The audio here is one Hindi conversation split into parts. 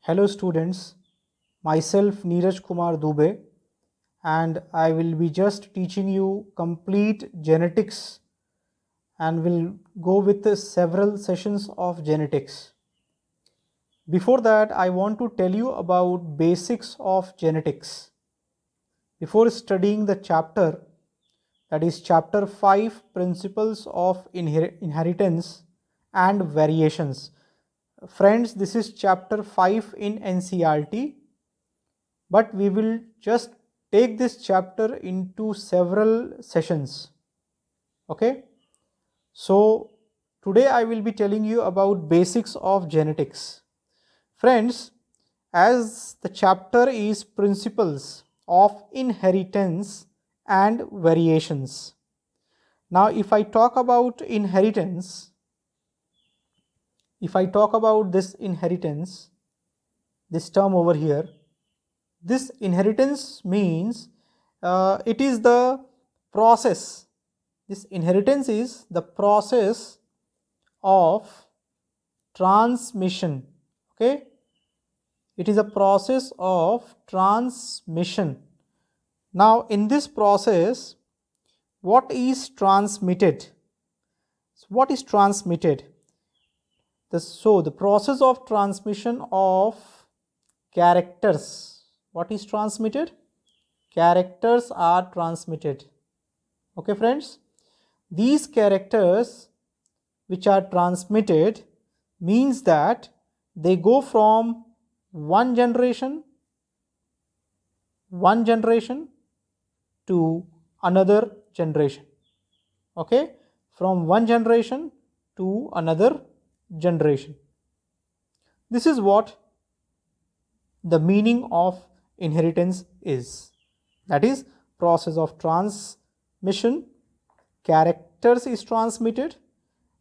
Hello students, myself Neeraj Kumar Dubey, and I will be just teaching you complete genetics and will go with several sessions of genetics. Before that, I want to tell you about basics of genetics. Before studying the chapter, that is chapter 5, principles of inheritance and variations. Friends, this is chapter 5 in NCERT, but we will just take this chapter into several sessions. Okay, so today I will be telling you about basics of genetics. Friends, as the chapter is principles of inheritance and variations. Now if I talk about inheritance, this term over here, this inheritance means it is the process. This inheritance is the process of transmission. Okay, it is a process of transmission. Now in this process, what is transmitted? What is transmitted? The process of transmission of characters. What is transmitted? Characters are transmitted. Okay friends, these characters which are transmitted means that they go from one generation to another generation. Okay, from one generation to another generation. This is what the meaning of inheritance is. That is, process of transmission, characters is transmitted,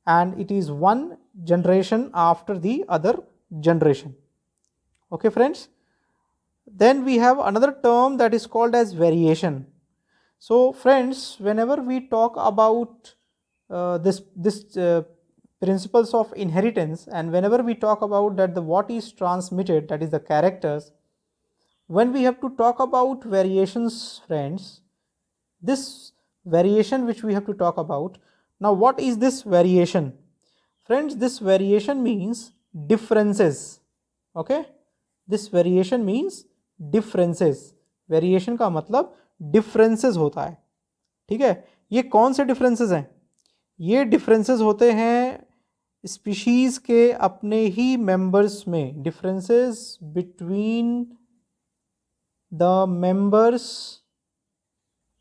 and it is one generation after the other generation. Okay friends, then we have another term that is called as variation. So friends, whenever we talk about this principles of inheritance, and whenever we talk about that the what is transmitted, that is the characters, when we have to talk about variations, friends, this variation which we have to talk about, now what is this variation? Friends, this variation means differences. Okay, this variation means differences. Variation का मतलब डिफरेंसेस होता है. ठीक है, ये कौन से डिफरेंसेस हैं? ये डिफरेंसेस होते हैं स्पीशीज के अपने ही मेंबर्स में. Differences between the members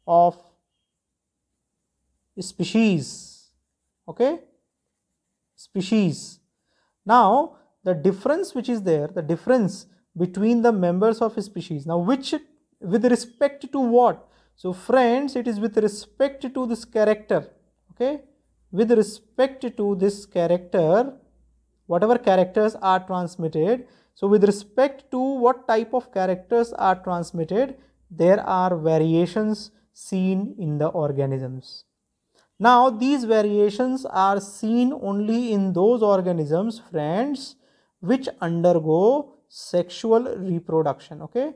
of species. Okay, species. Now the difference which is there, the difference between the members of a species, now which with respect to what? So friends, it is with respect to this character. Okay, with respect to this character, whatever characters are transmitted, so with respect to what type of characters are transmitted, there are variations seen in the organisms. Now these variations are seen only in those organisms, friends, which undergo sexual reproduction. Okay,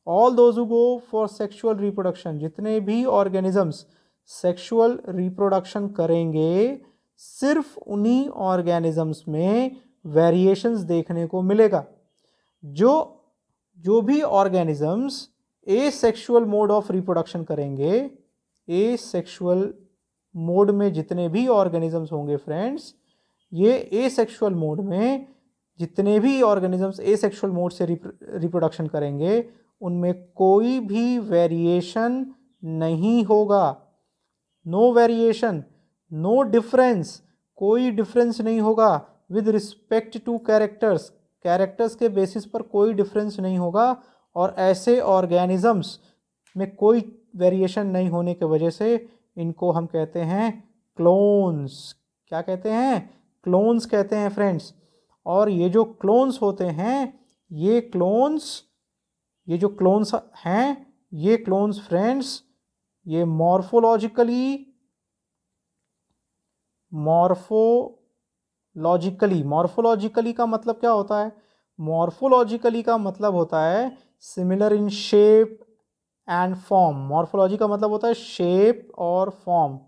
all those who go for sexual reproduction, जितने भी organisms sexual reproduction करेंगे, सिर्फ उन्हीं organisms में variations देखने को मिलेगा. जो भी organisms asexual mode of reproduction करेंगे, asexual मोड में जितने भी ऑर्गेनिजम्स होंगे फ्रेंड्स, ये एसेक्सुअल मोड में जितने भी ऑर्गेनिजम्स एसेक्सुअल मोड से रिप्रोडक्शन करेंगे, उनमें कोई भी वेरिएशन नहीं होगा. नो वेरिएशन, नो डिफरेंस, कोई डिफरेंस नहीं होगा with respect to characters. Characters के बेसिस पर कोई डिफरेंस नहीं होगा, और ऐसे ऑर्गेनिजम्स में कोई वेरिएशन नहीं होने की वजह से इनको हम कहते हैं क्लोन्स. क्या कहते हैं? क्लोन्स कहते हैं फ्रेंड्स. और ये जो क्लोन्स होते हैं, ये जो क्लोन्स हैं, ये क्लोन्स फ्रेंड्स, ये मॉर्फोलॉजिकली का मतलब क्या होता है? मॉर्फोलॉजिकली का मतलब होता है similar in shape and form. Morphology का मतलब होता है शेप और फॉर्म,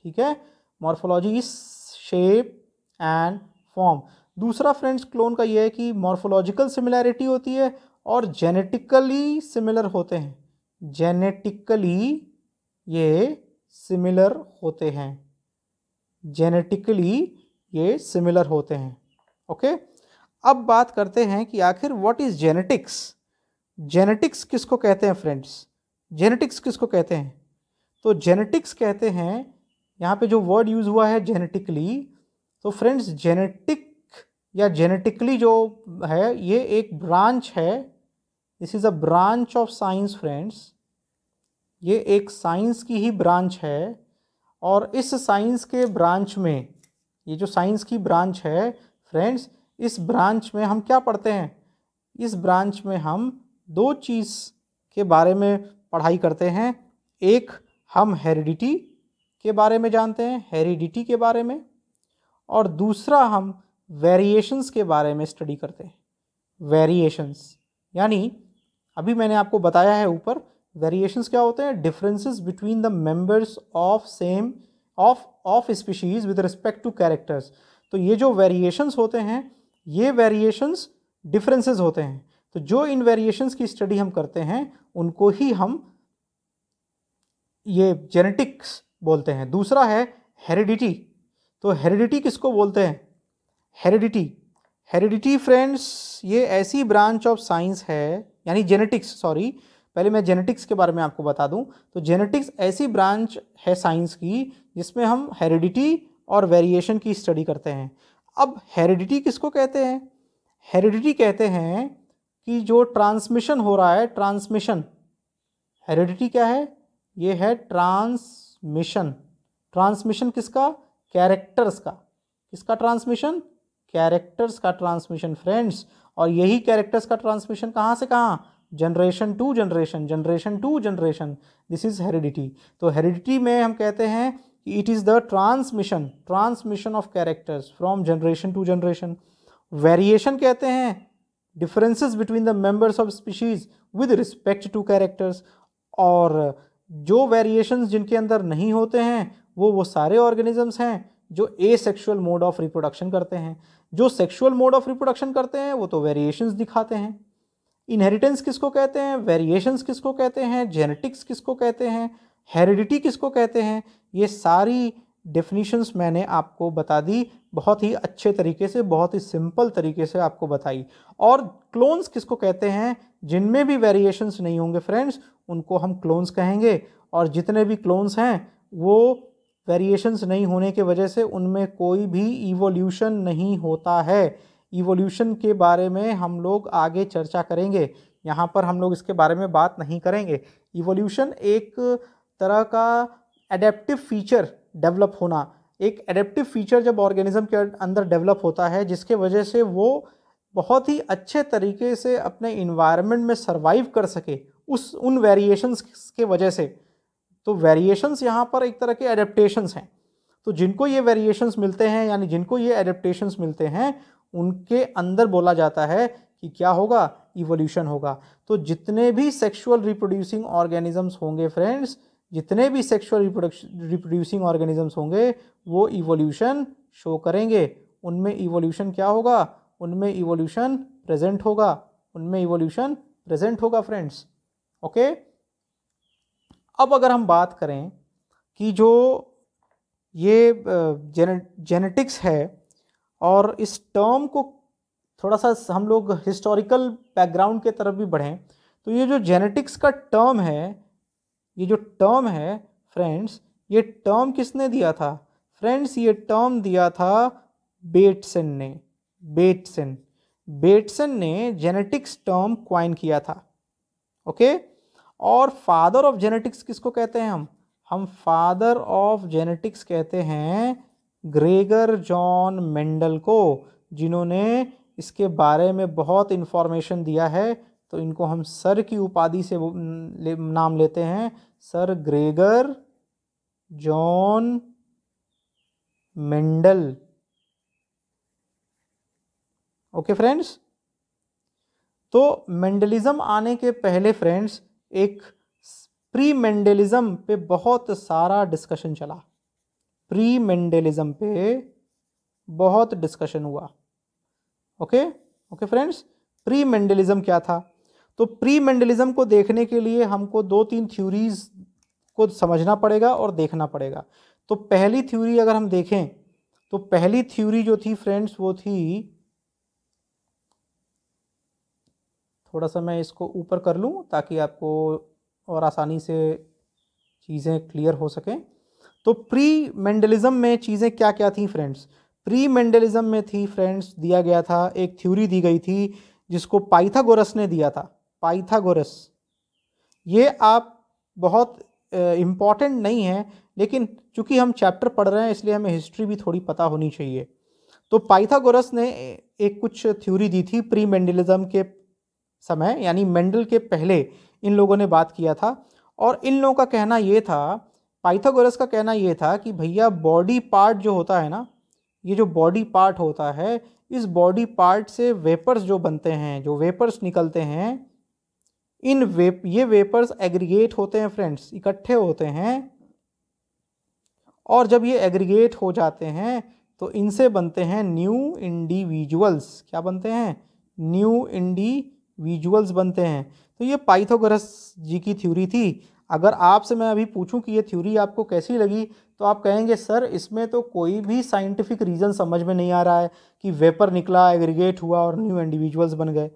ठीक है। Morphology is shape and form. दूसरा फ्रेंड्स क्लोन का ये है कि मॉर्फोलॉजिकल सिमिलैरिटी होती है और जेनेटिकली सिमिलर होते हैं। जेनेटिकली ये सिमिलर होते हैं, जेनेटिकली ये सिमिलर होते हैं। ओके, अब बात करते हैं कि आखिर व्हाट इज जेनेटिक्स। जेनेटिक्स किसको कहते हैं फ्रेंड्स? जेनेटिक्स किसको कहते हैं? तो जेनेटिक्स कहते हैं, यहाँ पे जो वर्ड यूज हुआ है जेनेटिकली, तो फ्रेंड्स जेनेटिक या जेनेटिकली जो है ये एक ब्रांच है। This is a branch of science friends, ये एक साइंस की ही ब्रांच है। और इस साइंस के ब्रांच में, ये जो साइंस की ब्रांच है फ्रेंड्स, इस ब्रांच में हम क्या पढ़ते हैं? इस ब्रांच में हम दो चीज़ के बारे में पढ़ाई करते हैं। एक, हम हेरिडिटी के बारे में जानते हैं, हेरिडिटी के बारे में, और दूसरा हम वेरिएशंस के बारे में स्टडी करते हैं। वेरिएशंस यानी अभी मैंने आपको बताया है ऊपर, वेरिएशंस क्या होते हैं? Differences between the members of same of species with respect to characters. तो ये जो वेरिएशंस होते हैं, ये वेरिएशंस डिफरेंसेस होते हैं। तो जो इन वेरिएशंस की स्टडी हम करते हैं उनको ही हम ये जेनेटिक्स बोलते हैं। दूसरा है हेरिडिटी। तो हेरिडिटी किसको बोलते हैं? हेरिडिटी फ्रेंड्स ये ऐसी ब्रांच ऑफ साइंस है, यानी जेनेटिक्स, सॉरी पहले मैं जेनेटिक्स के बारे में आपको बता दूं। तो जेनेटिक्स ऐसी ब्रांच है साइंस की जिसमें हम हेरिडिटी और वेरिएशन की स्टडी करते हैं। अब हेरिडिटी किसको कहते हैं? हेरिडिटी कहते हैं कि जो ट्रांसमिशन हो रहा है, ट्रांसमिशन, हेरिडिटी क्या है? ये है ट्रांसमिशन। ट्रांसमिशन किसका? कैरेक्टर्स का। किसका ट्रांसमिशन? कैरेक्टर्स का ट्रांसमिशन फ्रेंड्स। और यही कैरेक्टर्स का ट्रांसमिशन कहाँ से कहाँ? Generation to generation, generation to generation. This is heredity. तो हेरिडिटी में हम कहते हैं कि it is the transmission of characters from generation to generation. Variation कहते हैं differences between the members of species with respect to characters. और जो वेरिएशंस जिनके अंदर नहीं होते हैं वो सारे ऑर्गेनिजम्स हैं जो एसेक्सुअल मोड ऑफ रिप्रोडक्शन करते हैं। जो सेक्सुअल मोड ऑफ रिप्रोडक्शन करते हैं वो तो वेरिएशंस दिखाते हैं। इनहेरिटेंस किसको कहते हैं? वेरिएशंस किसको कहते हैं? जेनेटिक्स किसको कहते हैं? हेरिडिटी किसको कहते हैं? ये सारी डेफिनेशंस मैंने आपको बता दी, बहुत ही अच्छे तरीके से, बहुत ही सिंपल तरीके से आपको बताई। और क्लोन्स किसको कहते हैं? जिनमें भी वेरिएशंस नहीं होंगे फ्रेंड्स उनको हम क्लोन्स कहेंगे। और जितने भी क्लोन्स हैं वो वेरिएशंस नहीं होने के वजह से उनमें कोई भी इवोल्यूशन नहीं होता है। इवोल्यूशन के बारे में हम लोग आगे चर्चा करेंगे, यहाँ पर हम लोग इसके बारे में बात नहीं करेंगे। इवोल्यूशन एक तरह का एडेप्टिव फीचर डेवलप होना, एक एडेप्टिव फीचर जब ऑर्गेनिज्म के अंदर डेवलप होता है जिसके वजह से वो बहुत ही अच्छे तरीके से अपने इन्वायरमेंट में सर्वाइव कर सके उन वेरिएशंस के वजह से। तो वेरिएशंस यहाँ पर एक तरह के एडेप्टेशंस हैं। तो जिनको ये वेरिएशंस मिलते हैं, यानी जिनको ये एडेप्टेशंस मिलते हैं, उनके अंदर बोला जाता है कि क्या होगा? इवोल्यूशन होगा। तो जितने भी सेक्सुअल रिप्रोड्यूसिंग ऑर्गेनिजम्स होंगे फ्रेंड्स, जितने भी सेक्सुअल रिप्रोड्यूसिंग ऑर्गेनिजम्स होंगे वो इवोल्यूशन शो करेंगे। उनमें इवोल्यूशन क्या होगा? उनमें इवोल्यूशन प्रेजेंट होगा, उनमें इवोल्यूशन प्रेजेंट होगा फ्रेंड्स। ओके, अब अगर हम बात करें कि जो ये जेनेटिक्स है, और इस टर्म को थोड़ा सा हम लोग हिस्टोरिकल बैकग्राउंड के तरफ भी बढ़ें, तो ये जो जेनेटिक्स का टर्म है, ये जो टर्म है फ्रेंड्स, ये टर्म किसने दिया था? फ्रेंड्स ये टर्म दिया था बेटसन ने। बेटसन ने जेनेटिक्स टर्म क्वाइन किया था। ओके, और फादर ऑफ जेनेटिक्स किसको कहते हैं? हम फादर ऑफ जेनेटिक्स कहते हैं ग्रेगर जॉन मेंडल को, जिन्होंने इसके बारे में बहुत इंफॉर्मेशन दिया है। तो इनको हम सर की उपाधि से नाम लेते हैं, sir Gregor John Mendel. Okay friends, तो मेंडलिज्म आने के पहले फ्रेंड्स एक प्री मेंडलिज्म पे बहुत सारा डिस्कशन चला। प्री मेंडलिज्म पे बहुत डिस्कशन हुआ। ओके फ्रेंड्स, प्री मेंडलिज्म क्या था? तो प्री मेंडलिज्म को देखने के लिए हमको 2-3 थ्योरीज को समझना पड़ेगा और देखना पड़ेगा। तो पहली थ्योरी अगर हम देखें तो पहली थ्योरी जो थी फ्रेंड्स वो थी, थोड़ा सा मैं इसको ऊपर कर लूँ ताकि आपको और आसानी से चीज़ें क्लियर हो सकें। तो प्री मेंडलिज्म में चीज़ें क्या क्या थी फ्रेंड्स? प्री मेंडलिज्म में थी फ्रेंड्स, दिया गया था, एक थ्योरी दी गई थी जिसको पाइथागोरस ने दिया था। पाइथागोरस, ये आप बहुत इम्पॉर्टेंट नहीं है, लेकिन चूंकि हम चैप्टर पढ़ रहे हैं इसलिए हमें हिस्ट्री भी थोड़ी पता होनी चाहिए। तो पाइथागोरस ने एक कुछ थ्योरी दी थी प्री मेंडलिज्म के समय, यानी मेंडल के पहले इन लोगों ने बात किया था। और इन लोगों का कहना ये था, पाइथागोरस का कहना ये था कि भैया बॉडी पार्ट जो होता है ना, ये जो बॉडी पार्ट होता है, इस बॉडी पार्ट से वेपर्स जो बनते हैं, जो वेपर्स निकलते हैं, ये वेपर्स एग्रीगेट होते हैं फ्रेंड्स, इकट्ठे होते हैं। और जब ये एग्रीगेट हो जाते हैं तो इनसे बनते हैं न्यू इंडिविजुअल्स। क्या बनते हैं? न्यू इंडिविजुअल्स बनते हैं। तो ये पाइथागोरस जी की थ्योरी थी। अगर आपसे मैं अभी पूछूं कि ये थ्योरी आपको कैसी लगी, तो आप कहेंगे सर इसमें तो कोई भी साइंटिफिक रीज़न समझ में नहीं आ रहा है कि वेपर निकला, एग्रीगेट हुआ और न्यू इंडिविजुअल्स बन गए।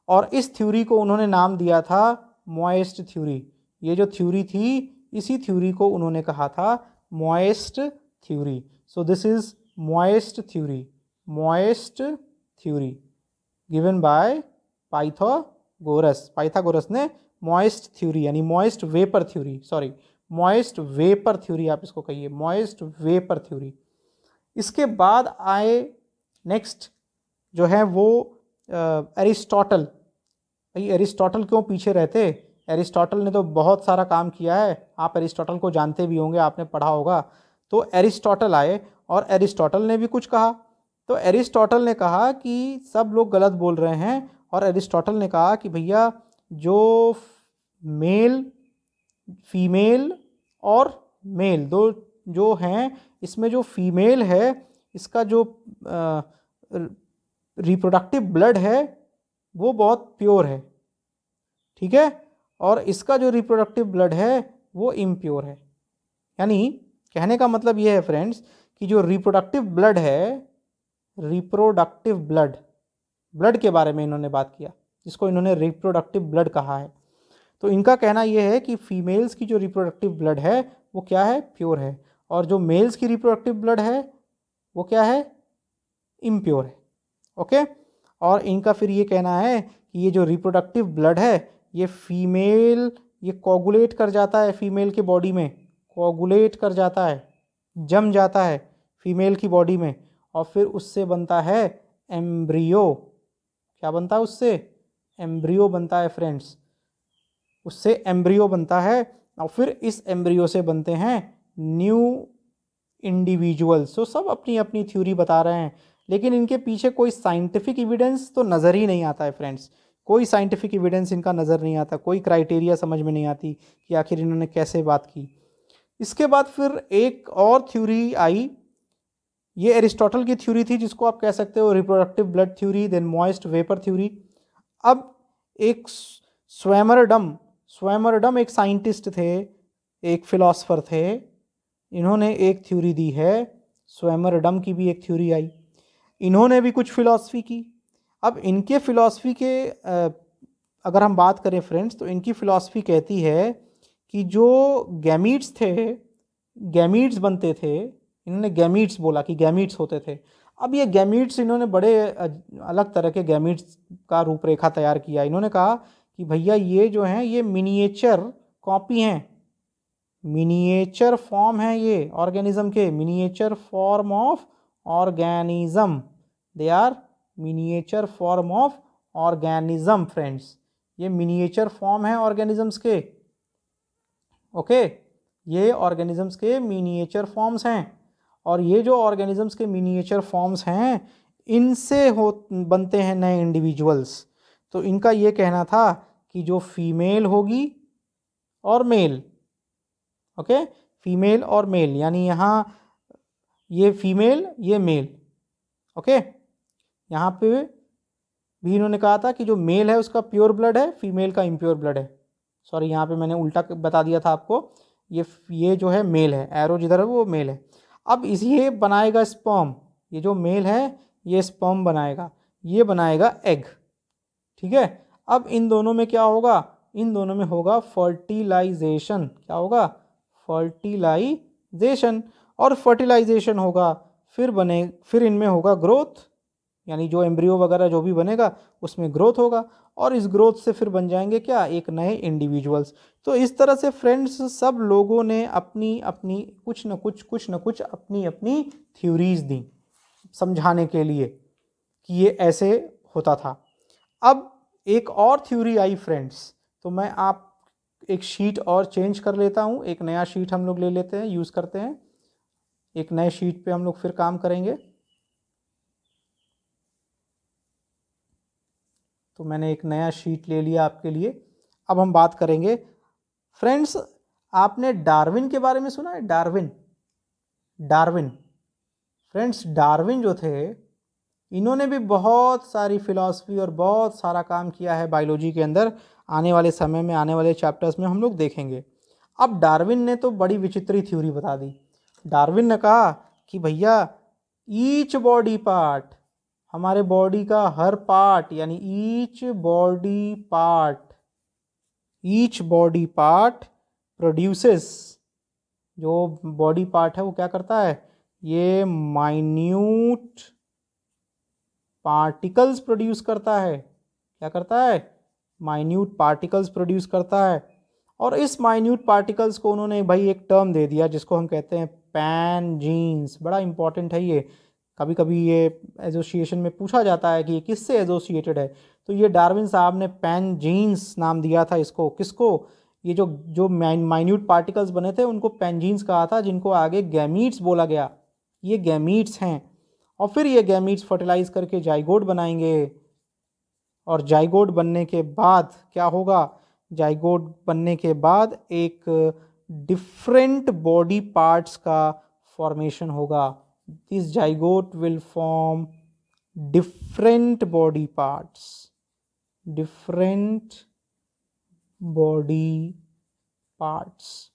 और इस थ्योरी को उन्होंने नाम दिया था मॉइस्ट थ्योरी। ये जो थ्योरी थी, इसी थ्योरी को उन्होंने कहा था moist theory. So this is moist theory, moist theory given by Pythagoras. Pythagoras ने मॉइस्ट थ्योरी यानी moist vapour theory, sorry moist vapour theory आप इसको कहिए, मॉइस्ट वेपर थ्योरी। इसके बाद आए नेक्स्ट जो है वो एरिस्टोटल। भाई एरिस्टोटल क्यों पीछे रहते? एरिस्टोटल ने तो बहुत सारा काम किया है, आप एरिस्टोटल को जानते भी होंगे, आपने पढ़ा होगा। तो एरिस्टोटल आए और एरिस्टोटल ने भी कुछ कहा। तो एरिस्टोटल ने कहा कि सब लोग गलत बोल रहे हैं, और एरिस्टोटल ने कहा कि भैया जो मेल, फीमेल और मेल दो जो हैं, इसमें जो फीमेल है इसका जो रिप्रोडक्टिव ब्लड है वो बहुत प्योर है, ठीक है, और इसका जो रिप्रोडक्टिव ब्लड है वो इम्प्योर है। यानी कहने का मतलब ये है फ्रेंड्स कि जो रिप्रोडक्टिव ब्लड है, रिप्रोडक्टिव ब्लड के बारे में इन्होंने बात किया, जिसको इन्होंने रिप्रोडक्टिव ब्लड कहा है। तो इनका कहना यह है कि फीमेल्स की जो रिप्रोडक्टिव ब्लड है वो क्या है? प्योर है, और जो मेल्स की रिप्रोडक्टिव ब्लड है वो क्या है? इम्प्योर है। ओके, और इनका फिर ये कहना है कि ये जो रिप्रोडक्टिव ब्लड है ये फीमेल, ये कोगुलेट कर जाता है फीमेल के बॉडी में, कोगुलेट कर जाता है, जम जाता है फीमेल की बॉडी में, और फिर उससे बनता है एम्ब्रियो। क्या बनता है उससे? एम्ब्रियो बनता है फ्रेंड्स, उससे एम्ब्रियो बनता है, और फिर इस एम्ब्रियो से बनते हैं न्यू इंडिविजुअल्स। तो सब अपनी अपनी थ्योरी बता रहे हैं, लेकिन इनके पीछे कोई साइंटिफिक एविडेंस तो नज़र ही नहीं आता है फ्रेंड्स। कोई साइंटिफिक एविडेंस इनका नज़र नहीं आता, कोई क्राइटेरिया समझ में नहीं आती कि आखिर इन्होंने कैसे बात की। इसके बाद फिर एक और थ्योरी आई, ये एरिस्टोटल की थ्योरी थी, जिसको आप कह सकते हो reproductive blood theory, then moist vapour theory. अब एक स्वैमरडम एक साइंटिस्ट थे, एक फिलोसफर थे, इन्होंने एक थ्योरी दी है। स्वैमरडम की भी एक थ्योरी आई, इन्होंने भी कुछ फिलॉसफी की। अब इनके फिलॉसफी के अगर हम बात करें फ्रेंड्स, तो इनकी फिलॉसफी कहती है कि जो गैमीट्स थे, गैमीट्स बनते थे, इन्होंने गैमीट्स बोला कि गैमीट्स होते थे। अब ये गैमीट्स, इन्होंने बड़े अलग तरह के गैमीट्स का रूपरेखा तैयार किया। इन्होंने कहा कि भैया ये जो हैं ये मिनिएचर कॉपी हैं, मिनिएचर फॉर्म है ये ऑर्गेनिज्म के, miniature form of organism, they are miniature form of organism friends, ये मिनिएचर फॉर्म है ऑर्गेनिजम्स के। ओके, ये ऑर्गेनिजम्स के मिनिएचर फॉर्म्स हैं, और ये जो ऑर्गेनिजम्स के मिनिएचर फॉर्म्स हैं इनसे बनते हैं नए इंडिविजुअल्स। तो इनका ये कहना था कि जो फीमेल होगी और मेल, ओके, फीमेल और मेल, यानी यहाँ ये फीमेल ये मेल, ओके। यहाँ पे भी इन्होंने कहा था कि जो मेल है उसका प्योर ब्लड है, फीमेल का इम्प्योर ब्लड है। सॉरी, यहाँ पे मैंने उल्टा बता दिया था आपको, ये जो है मेल है, एरो जिधर है वो मेल है। अब ये बनाएगा स्पर्म, ये जो मेल है ये स्पर्म बनाएगा, ये बनाएगा एग, ठीक है। अब इन दोनों में क्या होगा, इन दोनों में होगा फर्टिलाइजेशन। क्या होगा, फर्टिलाइजेशन। और फर्टिलाइजेशन होगा, फिर इनमें होगा ग्रोथ, यानी जो एम्ब्रियो वगैरह जो भी बनेगा उसमें ग्रोथ होगा, और इस ग्रोथ से फिर बन जाएंगे क्या, एक नए इंडिविजुअल्स। तो इस तरह से फ्रेंड्स सब लोगों ने अपनी अपनी कुछ न कुछ अपनी अपनी थ्योरीज दी समझाने के लिए कि ये ऐसे होता था। अब एक और थ्योरी आई फ्रेंड्स, तो मैं आप एक शीट और चेंज कर लेता हूँ, एक नया शीट हम लोग ले लेते हैं, यूज़ करते हैं, एक नए शीट पे हम लोग फिर काम करेंगे। तो मैंने एक नया शीट ले लिया आपके लिए। अब हम बात करेंगे फ्रेंड्स, आपने डार्विन के बारे में सुना है, डार्विन फ्रेंड्स, डार्विन जो थे इन्होंने भी बहुत सारी फिलॉसफी और बहुत सारा काम किया है बायोलॉजी के अंदर। आने वाले समय में, आने वाले चैप्टर्स में हम लोग देखेंगे। अब डार्विन ने तो बड़ी विचित्र थ्योरी बता दी। डार्विन ने कहा कि भैया ईच बॉडी पार्ट, हमारे बॉडी का हर पार्ट, यानी ईच बॉडी पार्ट प्रोड्यूसेस, जो बॉडी पार्ट है वो क्या करता है, ये माइन्यूट पार्टिकल्स प्रोड्यूस करता है। क्या करता है, माइन्यूट पार्टिकल्स प्रोड्यूस करता है। और इस माइन्यूट पार्टिकल्स को उन्होंने भाई एक टर्म दे दिया जिसको हम कहते हैं पैन जीन्स। बड़ा इंपॉर्टेंट है ये, कभी कभी ये एसोसिएशन में पूछा जाता है कि ये किससे एसोसिएटेड है। तो ये डार्विन साहब ने पैन जीन्स नाम दिया था इसको। किसको, ये जो माइन्यूट पार्टिकल्स बने थे उनको पैन जीन्स कहा था, जिनको आगे गैमीट्स बोला गया। ये गैमीट्स हैं, और फिर ये गैमीट्स फर्टिलाइज करके जाइगोट बनाएंगे। और जाइगोट बनने के बाद क्या होगा, जाइगोट बनने के बाद एक डिफरेंट बॉडी पार्ट्स का फॉर्मेशन होगा। This zygote will form different body parts, different body parts,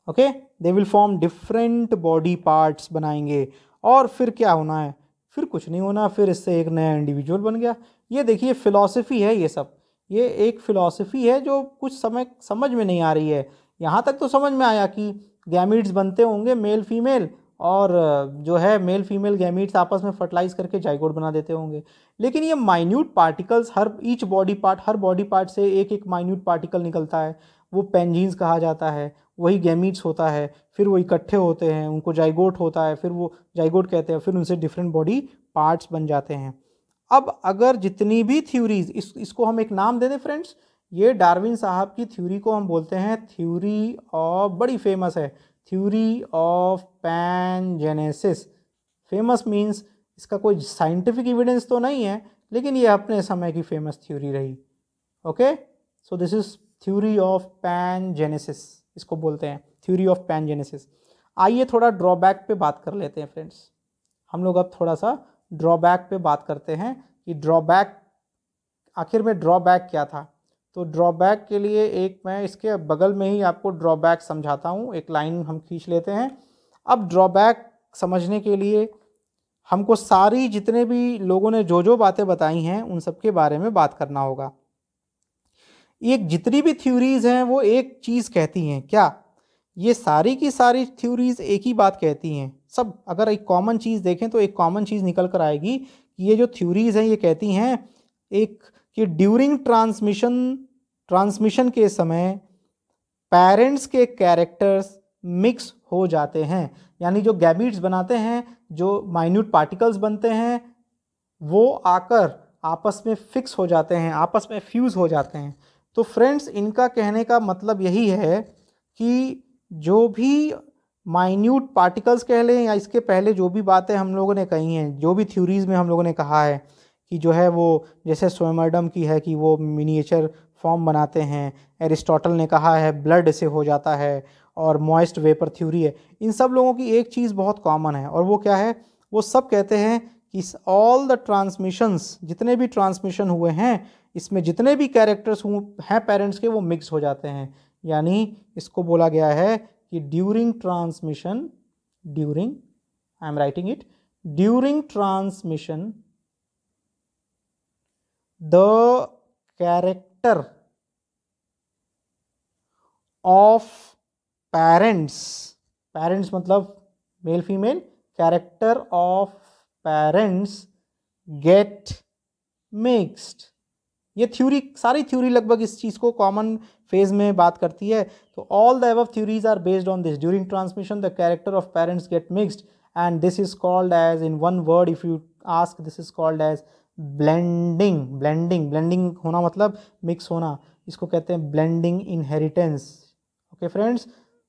okay, they will form different body parts बनाएंगे। और फिर क्या होना है, फिर कुछ नहीं होना, फिर इससे एक नया इंडिविजुअल बन गया। ये देखिए फिलॉसफी है ये सब, ये एक फिलॉसफी है जो कुछ समय समझ में नहीं आ रही है। यहाँ तक तो समझ में आया कि गैमीट्स बनते होंगे मेल फीमेल, और जो है मेल फीमेल गैमीट्स आपस में फर्टिलाइज करके जाइगोट बना देते होंगे। लेकिन ये माइन्यूट पार्टिकल्स, हर ईच बॉडी पार्ट, हर बॉडी पार्ट से एक एक माइन्यूट पार्टिकल निकलता है, वो पेंजीन्स कहा जाता है, वही गैमीट्स होता है, फिर वो इकट्ठे होते हैं, उनको जाइगोट होता है, फिर वो जाइगोट कहते हैं, फिर उनसे डिफरेंट बॉडी पार्ट्स बन जाते हैं। अब अगर जितनी भी थ्योरीज, इसको हम एक नाम दे दें फ्रेंड्स, ये डार्विन साहब की थ्योरी को हम बोलते हैं थ्योरी ऑफ, बड़ी फेमस है, थ्योरी ऑफ पैनजेनेसिस। फेमस मीन्स इसका कोई साइंटिफिक एविडेंस तो नहीं है, लेकिन ये अपने समय की फेमस थ्योरी रही। Okay, so this is theory of pangenesis, इसको बोलते हैं थ्योरी ऑफ पैनजेनेसिस। आइए थोड़ा ड्रॉबैक पे बात कर लेते हैं फ्रेंड्स। हम लोग अब थोड़ा सा ड्रॉबैक पे बात करते हैं कि ड्रॉबैक, आखिर में ड्रॉबैक क्या था। तो ड्रॉबैक के लिए एक मैं इसके बगल में ही आपको ड्रॉबैक समझाता हूँ, एक लाइन हम खींच लेते हैं। अब ड्रॉबैक समझने के लिए हमको सारी जितने भी लोगों ने जो बातें बताई हैं उन सब के बारे में बात करना होगा। एक जितनी भी थ्योरीज हैं वो एक चीज़ कहती हैं, क्या, ये सारी की सारी थ्योरीज एक ही बात कहती हैं सब। अगर एक कॉमन चीज़ देखें तो एक कॉमन चीज़ निकल कर आएगी कि ये जो थ्योरीज हैं ये कहती हैं एक कि ड्यूरिंग ट्रांसमिशन के समय पेरेंट्स के कैरेक्टर्स मिक्स हो जाते हैं, यानी जो गैमीट्स बनाते हैं, जो माइन्यूट पार्टिकल्स बनते हैं, वो आकर आपस में फिक्स हो जाते हैं, आपस में फ्यूज़ हो जाते हैं। तो फ्रेंड्स इनका कहने का मतलब यही है कि जो भी माइन्यूट पार्टिकल्स कह लें या इसके पहले जो भी बातें हम लोगों ने कही हैं, जो भी थ्योरीज में हम लोगों ने कहा है कि जो है वो जैसे स्वयंवर्डम की है कि वो मिनिएचर फॉर्म बनाते हैं, एरिस्टोटल ने कहा है ब्लड से हो जाता है, और मॉइस्ट वेपर थ्योरी है। इन सब लोगों की एक चीज़ बहुत कॉमन है, और वो क्या है, वो सब कहते हैं कि ऑल द ट्रांसमिशंस, जितने भी ट्रांसमिशन हुए हैं इसमें जितने भी कैरेक्टर्स हैं पेरेंट्स के, वो मिक्स हो जाते हैं। यानी इसको बोला गया है कि during transmission, during, I am writing it, during transmission the character of parents, parents मतलब male female, character of parents get mixed. ये थ्योरी, सारी थ्योरी लगभग इस चीज़ को कॉमन फेज में बात करती है। तो all the above theories are based on this, during transmission the character of parents get mixed and this is called as, in one word if you ask, this is called as blending. Blending, blending होना मतलब मिक्स होना, इसको कहते हैं ब्लेंडिंग इनहेरिटेंस। ओके फ्रेंड्स,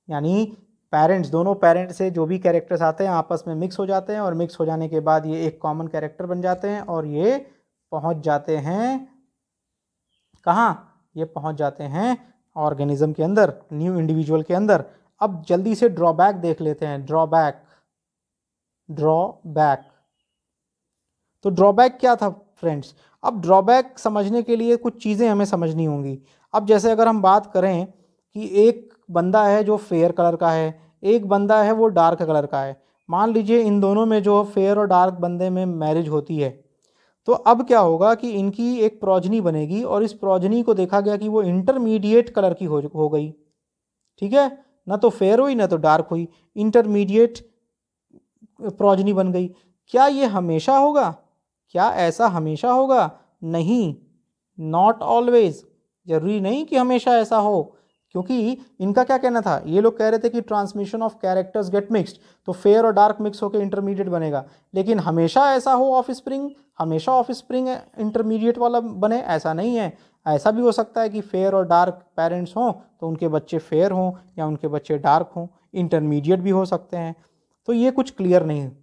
यानी पेरेंट्स, दोनों पेरेंट्स से जो भी कैरेक्टर्स आते हैं आपस में मिक्स हो जाते हैं, और मिक्स हो जाने के बाद ये एक कॉमन कैरेक्टर बन जाते हैं, और ये पहुंच जाते हैं कहाँ, ये पहुंच जाते हैं ऑर्गेनिज्म के अंदर, न्यू इंडिविजुअल के अंदर। अब जल्दी से ड्रॉबैक देख लेते हैं, ड्रॉबैक, ड्रॉबैक। तो ड्रॉबैक क्या था फ्रेंड्स? अब ड्रॉबैक समझने के लिए कुछ चीज़ें हमें समझनी होंगी। अब जैसे अगर हम बात करें कि एक बंदा है जो फेयर कलर का है, एक बंदा है वो डार्क कलर का है, मान लीजिए इन दोनों में जो फेयर और डार्क बंदे में मैरिज होती है, तो अब क्या होगा कि इनकी एक प्रोजनी बनेगी, और इस प्रोजनी को देखा गया कि वो इंटरमीडिएट कलर की हो गई। ठीक है, ना तो फेयर हुई ना तो डार्क हुई, इंटरमीडिएट प्रोजनी बन गई। क्या ये हमेशा होगा? क्या ऐसा हमेशा होगा? नहीं, नॉट ऑलवेज, जरूरी नहीं कि हमेशा ऐसा हो, क्योंकि इनका क्या कहना था, ये लोग कह रहे थे कि transmission of characters gate mixed, तो फेयर और डार्क मिक्स होकर इंटरमीडिएट बनेगा। लेकिन हमेशा ऐसा हो ऑफ स्प्रिंग, हमेशा ऑफ स्प्रिंग इंटरमीडिएट वाला बने, ऐसा नहीं है। ऐसा भी हो सकता है कि फेयर और डार्क पेरेंट्स हों तो उनके बच्चे फेयर हों या उनके बच्चे डार्क हों, इंटरमीडिएट भी हो सकते हैं। तो ये कुछ क्लियर नहीं है।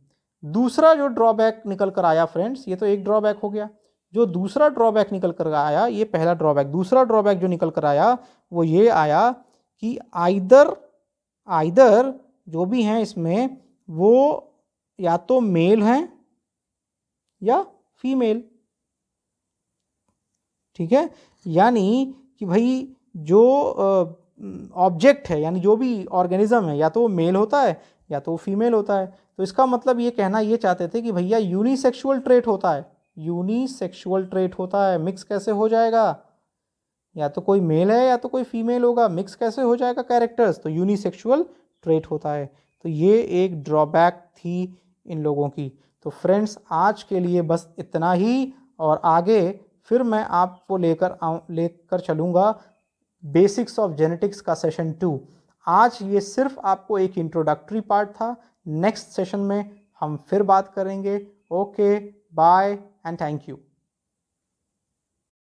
दूसरा जो ड्रॉबैक निकल कर आया फ्रेंड्स, ये तो एक ड्रॉबैक हो गया। जो दूसरा ड्रॉबैक निकल कर आया, ये पहला ड्रॉबैक, दूसरा ड्रॉबैक जो निकल कर आया वो ये आया कि आइदर जो भी हैं इसमें वो या तो मेल हैं या फीमेल। ठीक है, यानी कि भाई जो ऑब्जेक्ट है, यानी जो भी ऑर्गेनिज्म है, या तो वो मेल होता है या तो वो फीमेल होता है। तो इसका मतलब ये कहना ये चाहते थे कि भैया यूनिसेक्सुअल ट्रेट होता है, यूनिसेक्सुअल ट्रेट होता है, मिक्स कैसे हो जाएगा? या तो कोई मेल है या तो कोई फीमेल होगा, मिक्स कैसे हो जाएगा कैरेक्टर्स? तो यूनिसेक्सुअल ट्रेट होता है। तो ये एक ड्रॉबैक थी इन लोगों की। तो फ्रेंड्स आज के लिए बस इतना ही, और आगे फिर मैं आपको लेकर चलूँगा बेसिक्स ऑफ जेनेटिक्स का सेशन 2। आज ये सिर्फ आपको एक इंट्रोडक्टरी पार्ट था, नेक्स्ट सेशन में हम फिर बात करेंगे। Okay, bye and thank you.